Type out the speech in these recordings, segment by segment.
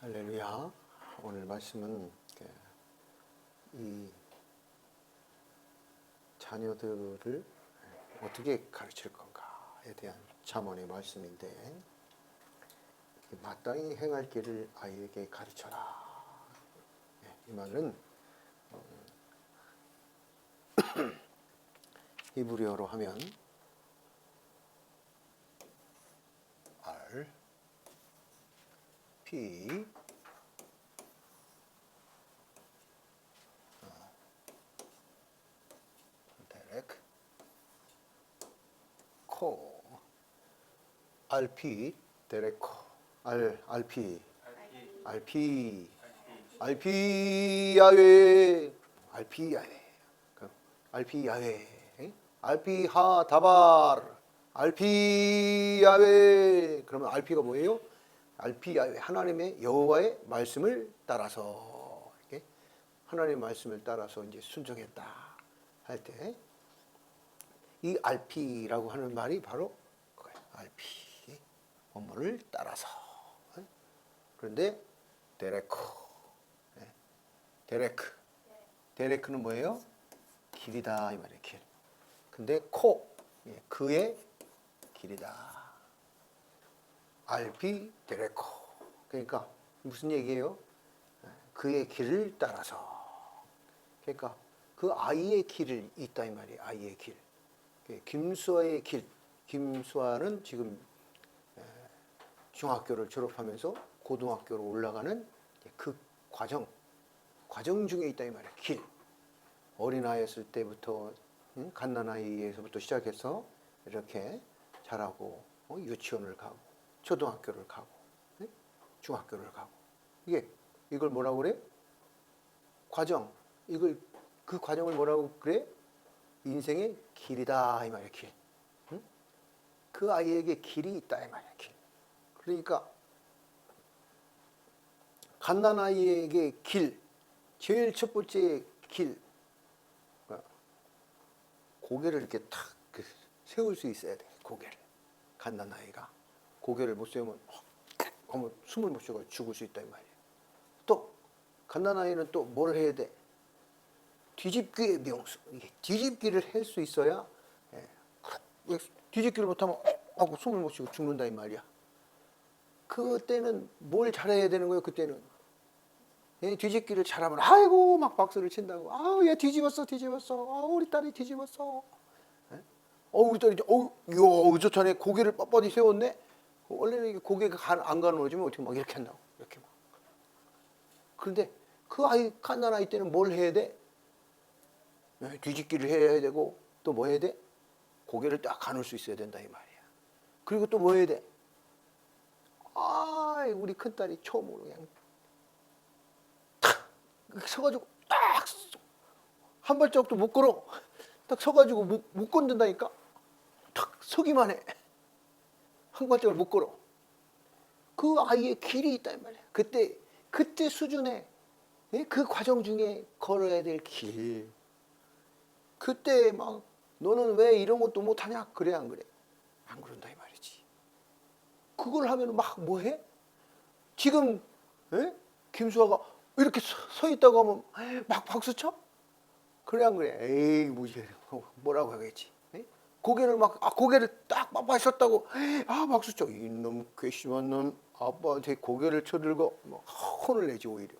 할렐루야. 오늘 말씀은 이 자녀들을 어떻게 가르칠 건가에 대한 잠언의 말씀인데, 마땅히 행할 길을 아이에게 가르쳐라. 이 말은 히브리어로 하면 R, P, 데렉, 코, RP, 데렉코, RP, 야외, RP 야외, RP 야외, RP 하 다발, RP 야외. 그러면 RP가 뭐예요? RP 야외, 하나님의 여호와의 말씀을 따라서, 이렇게 하나님의 말씀을 따라서 이제 순종했다 할 때, 이 RP라고 하는 말이 바로 그거예요. RP, 원문을 따라서. 그런데 데레크, 데레크는 뭐예요? 길이다 이 말이에요. 길. 근데 그의 길이다. RP 데레코. 그러니까 무슨 얘기예요? 그의 길을 따라서. 그러니까 그 아이의 길을 있다 이 말이에요. 아이의 길. 김수아의 길. 김수아는 지금 중학교를 졸업하면서 고등학교로 올라가는 그 과정 중에 있다 이 말이에요. 길. 어린아이였을 때부터 갓난아이에서부터 시작해서 이렇게 자라고 유치원을 가고 초등학교를 가고 중학교를 가고, 이걸 뭐라고 그래? 과정. 그 과정을 뭐라고 그래? 인생의 길이다 이 말이야. 길. 그 아이에게 길이 있다 이 말이야. 길. 그러니까 갓난아이에게 길, 제일 첫 번째 길, 고개를 이렇게 탁 세울 수 있어야 돼. 고개를. 갓난아이가 고개를 못 세우면 숨을 못 쉬고 죽을 수 있다 이 말이에요. 또 갓난아이는 또 뭘 해야 돼? 뒤집기의 명수. 이게 뒤집기를 할 수 있어야, 뒤집기를 못하면 하고 숨을 못 쉬고 죽는다 이 말이야. 그때는 뭘 잘해야 되는 거예요? 그때는 뒤집기를 잘하면 아이고 막 박수를 친다고. 아우 얘 뒤집었어. 우리 딸이 뒤집었어. 우리 딸이 이야 좋다네. 고개를 뻣뻣이 세웠네. 원래는 고개가 안 가누어지면 어떻게 막 이렇게 한다고. 이렇게 막. 그런데 그 갓난아이 때는 뭘 해야 돼? 뒤집기를 해야 되고, 또 뭐 해야 돼? 고개를 딱 가눌 수 있어야 된다 이 말이야. 그리고 또 뭐 해야 돼? 우리 큰딸이 처음으로 그냥 탁 서가지고 딱 한 발짝도 못 걸어. 딱 서가지고 못 건든다니까. 탁 서기만 해. 한 발짝을 못 걸어. 그 아이의 길이 있다 이 말이야. 그때 수준에, 그 과정 중에 걸어야 될 길. 그때 막 너는 왜 이런 것도 못하냐? 그래 안 그래? 안 그런다 이 말이지. 그걸 하면 막 뭐해? 지금 김수아가 이렇게 서 있다고 하면 막 박수 쳐? 그래 안 그래? 에이 무시해. 뭐라고 하겠지. 고개를 딱 빳빳이 섰다고 박수 쳐. 이놈 괘씸한 놈, 아빠한테 고개를 쳐들고 막 혼을 내지 오히려.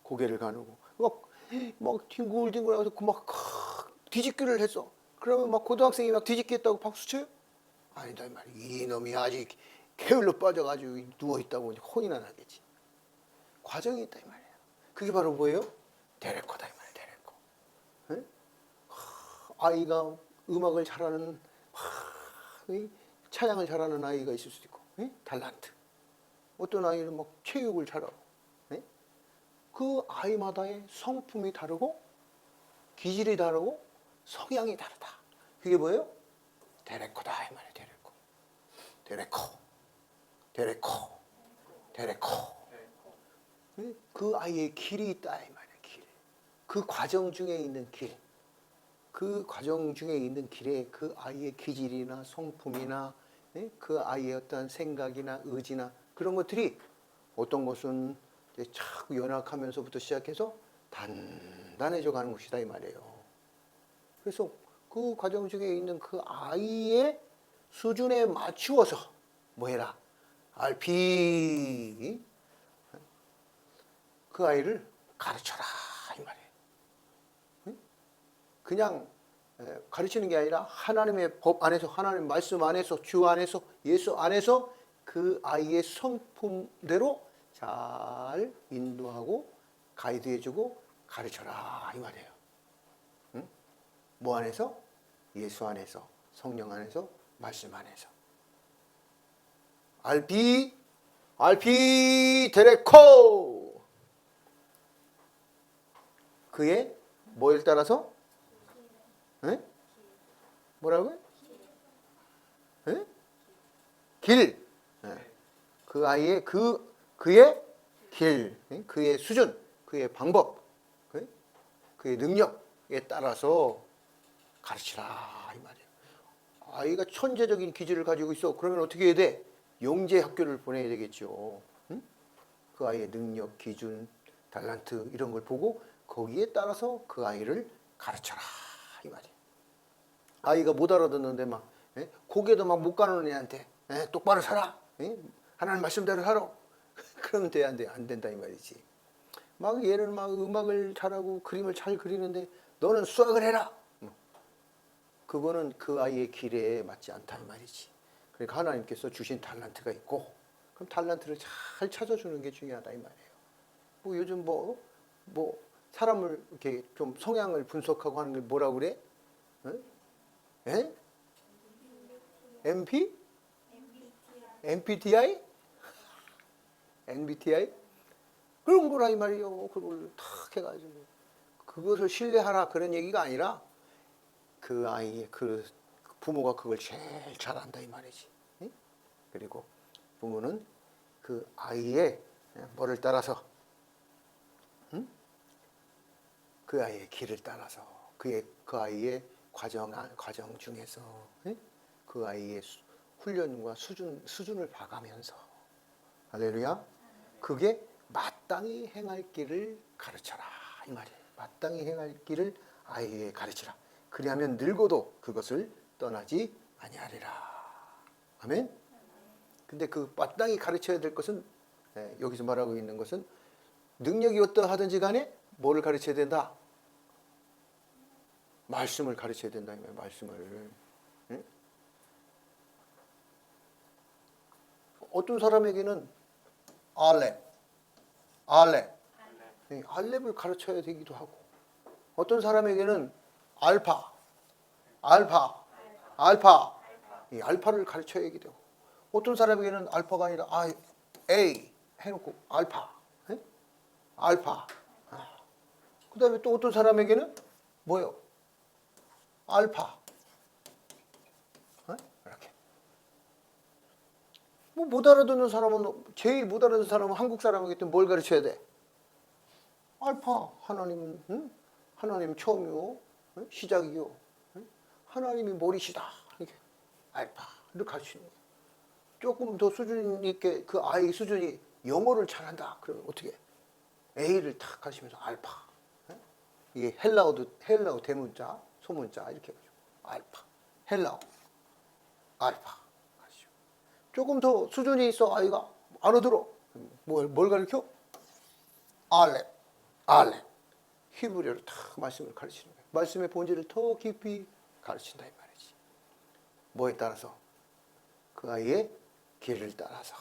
고개를 가누고 막 뒹굴뒹굴하면서 막 뒤집기를 했어. 그러면 막 고등학생이 막 뒤집기 했다고 박수 쳐요? 아니다 이 말이야. 이놈이 아직 게을러 빠져가지고 누워있다고 혼이나 나겠지. 과정이 있다 이 말이야. 그게 바로 뭐예요? 데레코다 이 말이야. 데레코. 아이가 음악을 잘하는, 찬양을 잘하는 아이가 있을 수도 있고, 달란트. 어떤 아이는 막 체육을 잘하고, 그 아이마다의 성품이 다르고 기질이 다르고 성향이 다르다. 그게 뭐예요? 데레코다 이 말이에요. 데레코. 그 아이의 길이 있다 이 말이에요. 길. 그 과정 중에 있는 길. 그 과정 중에 있는 길에 그 아이의 기질이나 성품이나 그 아이의 어떤 생각이나 의지나 그런 것들이 어떤 것은 이제 자꾸 연약하면서부터 시작해서 단단해져 가는 것이다 이 말이에요. 그래서 그 과정 중에 있는 그 아이의 수준에 맞추어서 뭐 해라? RP 그 아이를 가르쳐라 이 말이에요. 그냥 가르치는 게 아니라 하나님의 법 안에서, 하나님의 말씀 안에서, 주 안에서, 예수 안에서 그 아이의 성품대로 잘 인도하고 가이드해주고 가르쳐라 이 말이에요. 응? 뭐 안에서? 예수 안에서, 성령 안에서, 말씀 안에서. 알피 데레코 그의 뭐에 따라서? 에? 뭐라고요? 에? 길. 그 아이의 그의 길, 그의 수준, 그의 방법, 그의 능력에 따라서 가르치라 이 말이에요. 아이가 천재적인 기질을 가지고 있어. 그러면 어떻게 해야 돼? 영재 학교를 보내야 되겠죠. 응? 그 아이의 능력, 기준, 달란트 이런 걸 보고 거기에 따라서 그 아이를 가르쳐라 이 말이에요. 아이가 못 알아듣는데 막 고개도 막 못 가는 애한테 똑바로 살아. 하나님 말씀대로 살아. 그러면 돼, 안 돼? 안 된다 이 말이지. 막 얘는 막 음악을 잘하고 그림을 잘 그리는데 너는 수학을 해라. 그거는 그 아이의 길에 맞지 않다 이 말이지. 그러니까 하나님께서 주신 달란트가 있고 그럼 달란트를 잘 찾아주는 게 중요하다 이 말이에요. 뭐 요즘 뭐 사람을 이렇게 좀 성향을 분석하고 하는 게 뭐라 그래? 에? MP? MBTI? MBTI? 그런 거라 이 말이요. 그걸 탁 해가지고 그것을 신뢰하라 그런 얘기가 아니라 그 아이의 그 부모가 그걸 제일 잘한다 이 말이지. 그리고 부모는 그 아이의 뭐를 따라서 그 아이의 길을 따라서 그 아이의 과정 중에서 그 아이의 훈련과 수준을 봐가면서 할렐루야. 그게 마땅히 행할 길을 가르쳐라 이 말이에요. 마땅히 행할 길을 아이에게 가르치라. 그리하면 늙어도 그것을 떠나지 아니하리라. 아멘. 근데 그 마땅히 가르쳐야 될 것은 여기서 말하고 있는 것은 능력이 어떠하든지 간에 뭐를 가르쳐야 된다? 말씀을 가르쳐야 된다. 말씀을. 응? 어떤 사람에게는 알렙을 가르쳐야 되기도 하고 어떤 사람에게는 알파 이 알파를 가르쳐야 되기도 하고 어떤 사람에게는 알파가 아니라 A 해놓고 알파 그 다음에 또 어떤 사람에게는 뭐요? 알파 이렇게 뭐 못 알아듣는 사람은 제일 못 알아듣는 사람은 한국 사람이기 때문에 뭘 가르쳐야 돼? 알파 하나님은 하나님 처음이요 시작이요 하나님이 머리시다 이렇게 알파를 가르치는 거예요. 조금 더 수준 있게 그 아이 수준이 영어를 잘한다 그러면 어떻게 A를 탁 가르치면서 알파 이게 헬라어 대문자 소문자 이렇게 해가지고 알파 헬라어 알파 가르치고 조금 더 수준이 있어 아이가 알아들어 뭘 가르쳐? 알렙 히브리어로 탁 말씀을 가르치는 거예요. 말씀의 본질을 더 깊이 가르친다 이 말이지. 뭐에 따라서? 그 아이의 길을 따라서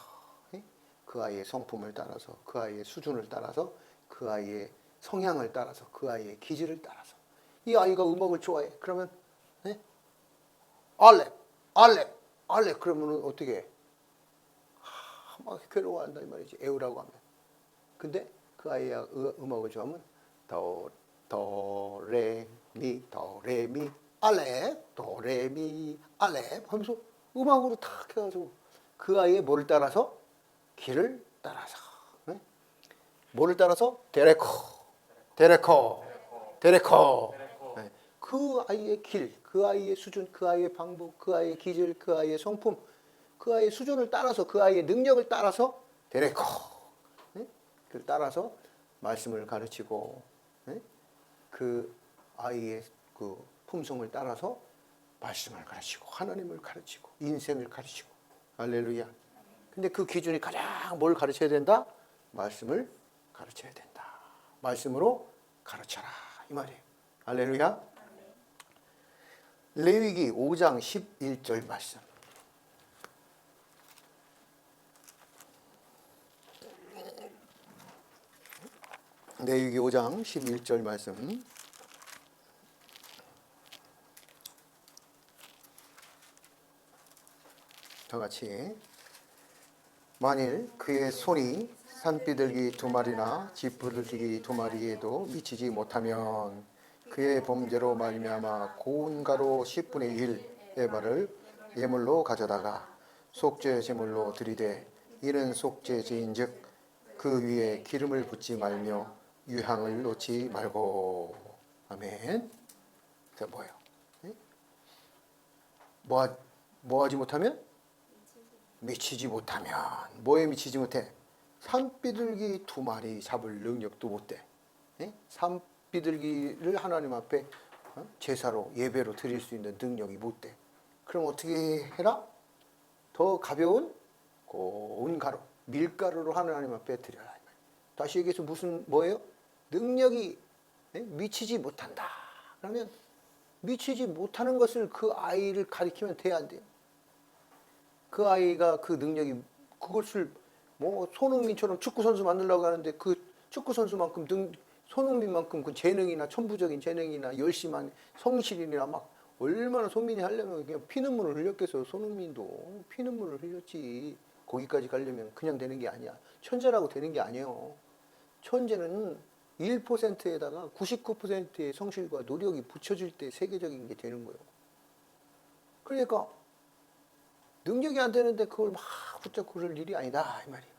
그 아이의 성품을 따라서 그 아이의 수준을 따라서 그 아이의 성향을 따라서 그 아이의 기질을 따라서 이 아이가 음악을 좋아해 그러면 알렙 그러면 어떻게 해? 막 괴로워한다 이 말이지 애우라고 하면. 근데 그 아이가 음악을 좋아하면 도레미 알렙 도레미 알렙 하면서 음악으로 탁 해가지고 그 아이의 뭐를 따라서? 길을 따라서 뭐를 따라서? 데레코 그 아이의 길, 그 아이의 수준, 그 아이의 방법, 그 아이의 기질, 그 아이의 성품 그 아이의 수준을 따라서 그 아이의 능력을 따라서 데레코. 네? 그 따라서 말씀을 가르치고, 네? 그 아이의 그 품성을 따라서 말씀을 가르치고 하나님을 가르치고 인생을 가르치고. 할렐루야. 근데 그 기준이 가장 뭘 가르쳐야 된다? 말씀을 가르쳐야 된다. 말씀으로 가르쳐라 이 말이에요. 할렐루야. 레위기 5장 11절 말씀. 레위기 5장 11절 말씀. 다 같이. 만일 그의 손이 산비둘기 2마리나 쥐비둘기 2마리에도 미치지 못하면 그의 범죄로 말미암아 고운 가루 10분의 1 에바를 예물로 가져다가 속죄 제물로 드리되 이는 속죄제인즉 그 위에 기름을 붓지 말며 유향을 놓지 말고. 아멘. 자, 뭐예요? 뭐 하지 못하면? 미치지 못하면. 뭐에 미치지 못해? 산비둘기 2마리 잡을 능력도 못 돼. 산비둘기를 하나님 앞에 제사로 예배로 드릴 수 있는 능력이 못 돼. 그럼 어떻게 해라? 더 가벼운 고운 가루, 밀가루로 하나님 앞에 드려라. 다시 얘기해서 뭐예요? 능력이 미치지 못한다. 그러면 미치지 못하는 것을 그 아이를 가리키면 돼야 안 돼요. 그 아이가 그 능력이 그것을 뭐 손흥민처럼 축구 선수 만들려고 하는데 그 축구 선수만큼 손흥민만큼 그 재능이나 천부적인 재능이나 열심한 성실이나 막 얼마나 손민이 하려면 그냥 피눈물을 흘렸겠어. 손흥민도 피눈물을 흘렸지. 거기까지 가려면 그냥 되는 게 아니야. 천재라고 되는 게 아니에요. 천재는 1%에다가 99%의 성실과 노력이 붙여질 때 세계적인 게 되는 거예요. 그러니까 능력이 안 되는데 그걸 막 붙잡고 그럴 일이 아니다 이 말이에요.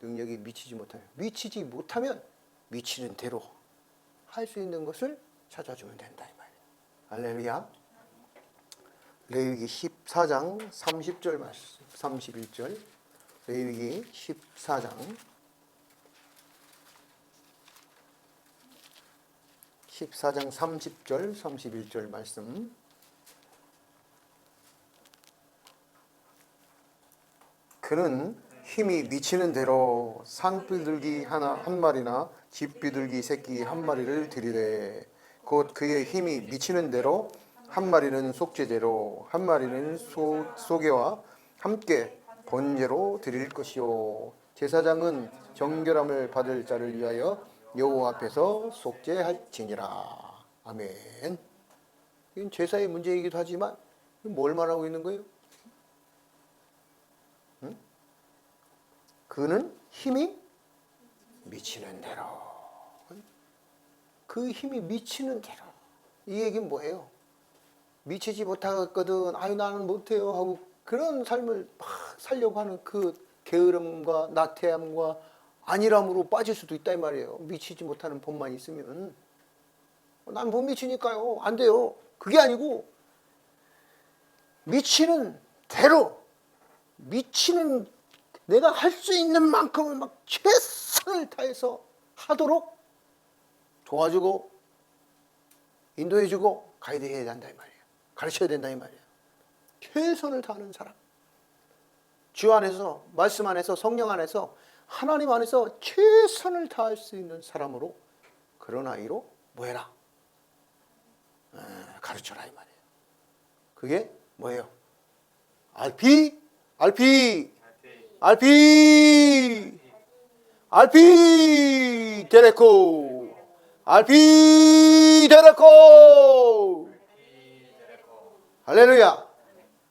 능력이 미치지 못하면 미치는 대로 할 수 있는 것을 찾아주면 된다 이 말이에요. 할렐루야. 레위기 14장 30절 말씀 31절. 레위기 14장 30절 31절 말씀. 그는 힘이 미치는 대로 산비둘기 한 마리나 쥐비둘기 새끼 한 마리를 드리되 곧 그의 힘이 미치는 대로 한 마리는 속죄제로 한 마리는 소개와 함께 번제로 드릴 것이요 제사장은 정결함을 받을 자를 위하여 여호와 앞에서 속죄할지니라. 아멘. 이건 제사의 문제이기도 하지만 뭘 말하고 있는 거예요? 그는 힘이 미치는 대로. 그 힘이 미치는 대로. 이 얘기는 뭐예요? 미치지 못하거든. 아유 나는 못해요 하고 그런 삶을 막 살려고 하는 그 게으름과 나태함과 안일함으로 빠질 수도 있다 이 말이에요. 미치지 못하는 법만 있으면. 난 못 미치니까요. 안 돼요. 그게 아니고 미치는 대로 미치는 내가 할 수 있는 만큼을 막 최선을 다해서 하도록 도와주고 인도해주고 가이드해야 된다 이 말이에요. 가르쳐야 된다 이 말이에요. 최선을 다하는 사람. 주 안에서 말씀 안에서 성령 안에서 하나님 안에서 최선을 다할 수 있는 사람으로 그런 아이로 뭐해라? 가르쳐라 이 말이에요. 그게 뭐예요? 알피 데레코 할렐루야.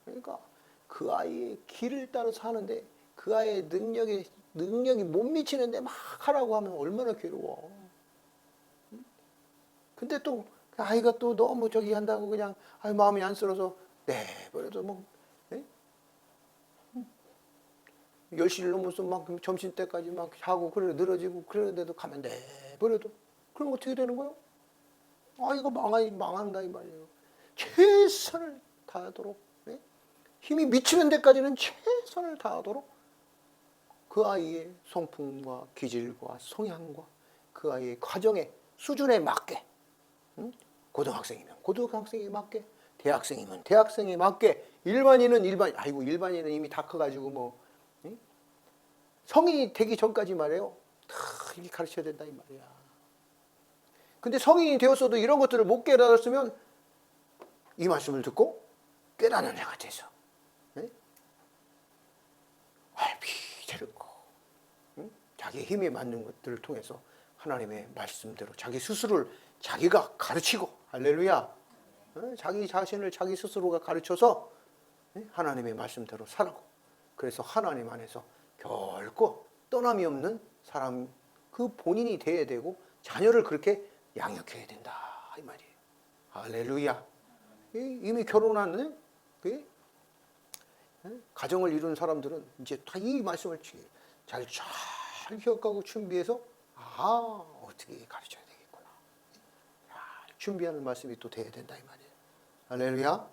그러니까 그 아이의 길을 따라서 하는데 그 아이의 능력이 못 미치는데 막 하라고 하면 얼마나 괴로워. 근데 또 그 아이가 또 너무 저기 한다고 그냥 마음이 안쓰러워서 내버려도 뭐 10시를 넘어서 막 점심때까지 막 하고 그래 늘어지고 그러는데도 가면 내버려도 그럼 어떻게 되는 거예요? 아이가 망한다 이 말이에요. 최선을 다하도록 힘이 미치는 데까지는 최선을 다하도록 그 아이의 성품과 기질과 성향과 그 아이의 과정의 수준에 맞게, 응? 고등학생이면 고등학생에 맞게, 대학생이면 대학생에 맞게, 일반인은 아이고 일반인은 이미 다 커가지고 뭐, 응? 성인이 되기 전까지 말이에요. 다 이렇게 가르쳐야 된다 이 말이야. 근데 성인이 되었어도 이런 것들을 못 깨달았으면 이 말씀을 듣고 깨닫는 자가 돼서, 응? 알피자르고, 응? 자기 힘에 맞는 것들을 통해서 하나님의 말씀대로 자기 스스로를 자기가 가르치고, 할렐루야, 응? 자기 자신을 자기 스스로가 가르쳐서, 응? 하나님의 말씀대로 살고, 그래서 하나님 안에서 결코 떠남이 없는 사람, 그 본인이 돼야 되고 자녀를 그렇게 양육해야 된다 이 말이에요. 할렐루야. 이미 결혼한 가정을 이룬 사람들은 이제 다 이 말씀을 잘 기억하고 준비해서, 어떻게 가르쳐야 되겠구나, 준비하는 말씀이 또 돼야 된다 이 말이에요. 할렐루야.